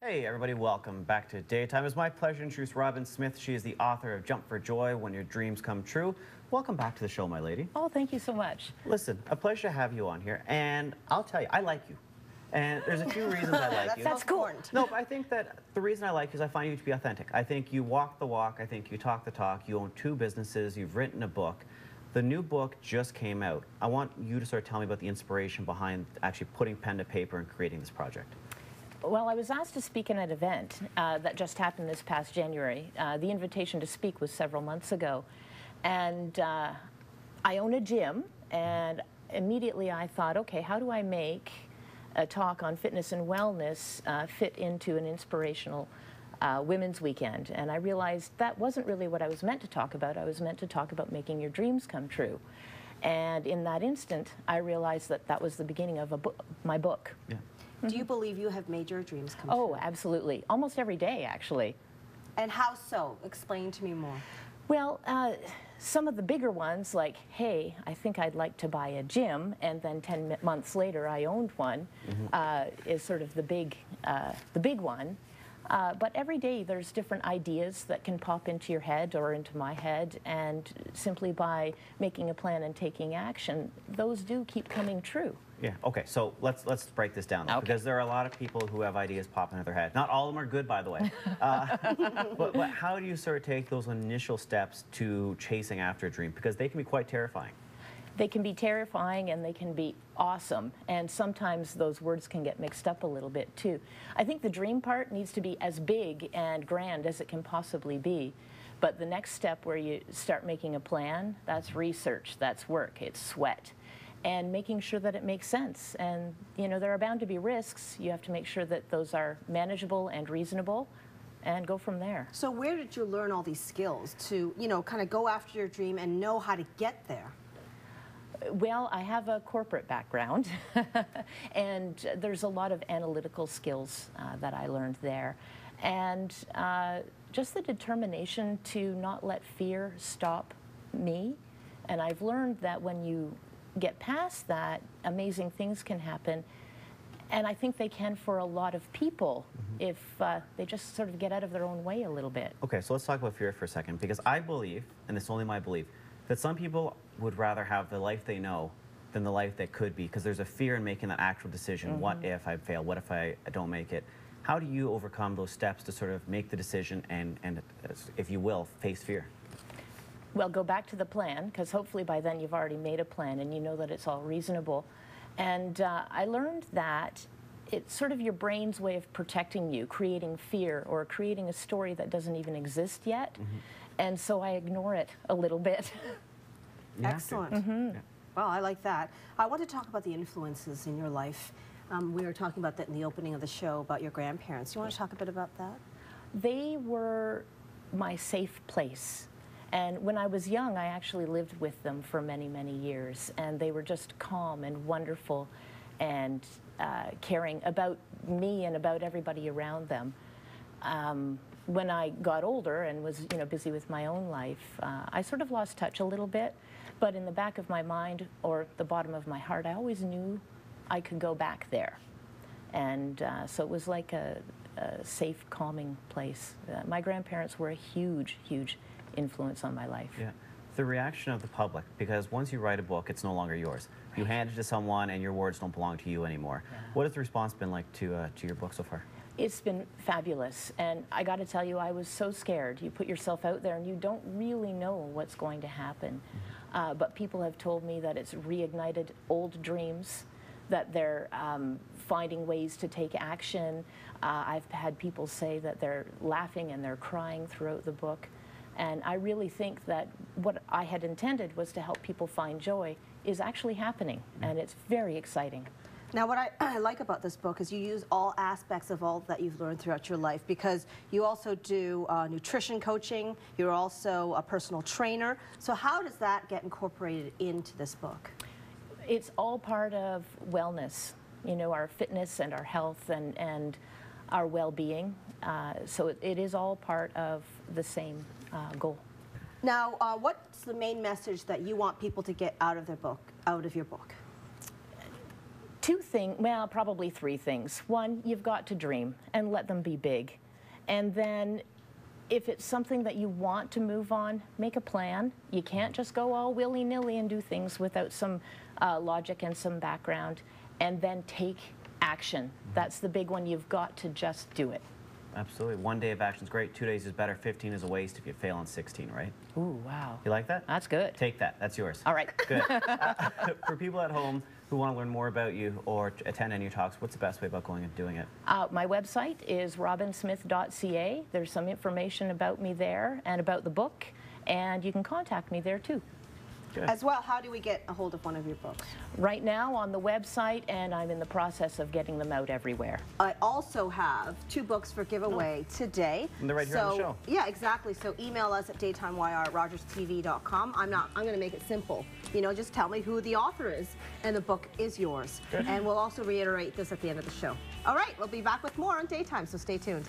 Hey everybody, welcome back to Daytime. It's my pleasure to introduce Robin Smith. She is the author of Jump for Joy, When Your Dreams Come True. Welcome back to the show, my lady. Oh, thank you so much. Listen, a pleasure to have you on here, and I'll tell you, I like you. And there's a few reasons I like you. That's cool. No, but I think that the reason I like you is I find you to be authentic. I think you walk the walk, I think you talk the talk, you own 2 businesses, you've written a book. The new book just came out. I want you to sort of tell me about the inspiration behind actually putting pen to paper and creating this project. Well, I was asked to speak in an event that just happened this past January. The invitation to speak was several months ago. And I own a gym, and immediately I thought, okay, how do I make a talk on fitness and wellness fit into an inspirational women's weekend? And I realized that wasn't really what I was meant to talk about. I was meant to talk about making your dreams come true. And in that instant, I realized that that was the beginning of my book. Yeah. Do you believe you have made your dreams come true? Oh, absolutely. Almost every day, actually. And how so? Explain to me more. Well, some of the bigger ones, like, hey, I think I'd like to buy a gym, and then 10 months later I owned one, is sort of the big one. But every day there's different ideas that can pop into your head or into my head, and simply by making a plan and taking action, those do keep coming true. Yeah, okay, so let's break this down, because there are a lot of people who have ideas pop into their head. Not all of them are good, by the way. But how do you sort of take those initial steps to chasing after a dream? Because they can be quite terrifying. They can be terrifying and they can be awesome, and sometimes those words can get mixed up a little bit too. I think the dream part needs to be as big and grand as it can possibly be, but the next step where you start making a plan, that's research, that's work, it's sweat, and making sure that it makes sense. And you know, there are bound to be risks. You have to make sure that those are manageable and reasonable, and go from there. So where did you learn all these skills to, you know, kind of go after your dream and know how to get there? Well, I have a corporate background, and there's a lot of analytical skills that I learned there. And just the determination to not let fear stop me. And I've learned that when you get past that, amazing things can happen. And I think they can for a lot of people if they just sort of get out of their own way a little bit. Okay, so let's talk about fear for a second, because I believe, and it's only my belief, that some people would rather have the life they know than the life that could be, because there's a fear in making that actual decision. What if I fail? What if I don't make it? How do you overcome those steps to sort of make the decision and if you will, face fear? Well, go back to the plan, because hopefully by then you've already made a plan and you know that it's all reasonable. And I learned that it's sort of your brain's way of protecting you, creating fear or creating a story that doesn't even exist yet. And so I ignore it a little bit. Excellent. Well, I like that. I want to talk about the influences in your life. We were talking about that in the opening of the show about your grandparents. You want to talk a bit about that? They were my safe place. And when I was young, I actually lived with them for many, many years. And they were just calm and wonderful and caring about me and about everybody around them. When I got older and was, you know, busy with my own life, I sort of lost touch a little bit. But in the back of my mind or the bottom of my heart, I always knew I could go back there. And so it was like a safe, calming place. My grandparents were a huge, huge influence on my life. Yeah. The reaction of the public, because once you write a book, it's no longer yours. Right. You hand it to someone and your words don't belong to you anymore. Yeah. What has the response been like to your book so far? It's been fabulous, and I got to tell you, I was so scared. You put yourself out there and you don't really know what's going to happen. But people have told me that it's reignited old dreams, that they're finding ways to take action. I've had people say that they're laughing and they're crying throughout the book. And I really think that what I had intended was to help people find joy is actually happening, and it's very exciting. Now, what I like about this book is you use all aspects of all that you've learned throughout your life, because you also do nutrition coaching, you're also a personal trainer. So how does that get incorporated into this book? It's all part of wellness, you know, our fitness and our health and our well-being. So it is all part of the same goal. Now, what's the main message that you want people to get out of your book? Well, probably three things. One, you've got to dream and let them be big. And then if it's something that you want to move on, make a plan. You can't just go all willy-nilly and do things without some logic and some background. And then take action. That's the big one. You've got to just do it. Absolutely. 1 day of action is great. 2 days is better. 15 is a waste if you fail on 16, right? Ooh, wow. You like that? That's good. Take that. That's yours. All right. Good. For people at home who want to learn more about you or attend any of your talks, what's the best way about going and doing it? My website is robinsmith.ca. There's some information about me there and about the book, and you can contact me there too. Good. As well, how do we get a hold of one of your books? Right now on the website, and I'm in the process of getting them out everywhere. I also have 2 books for giveaway today. And they're right here on the show. Yeah, exactly. So email us at daytimeyr@rogerstv.com. I'm going to make it simple. You know, just tell me who the author is, and the book is yours. Good. And we'll also reiterate this at the end of the show. All right, we'll be back with more on Daytime, so stay tuned.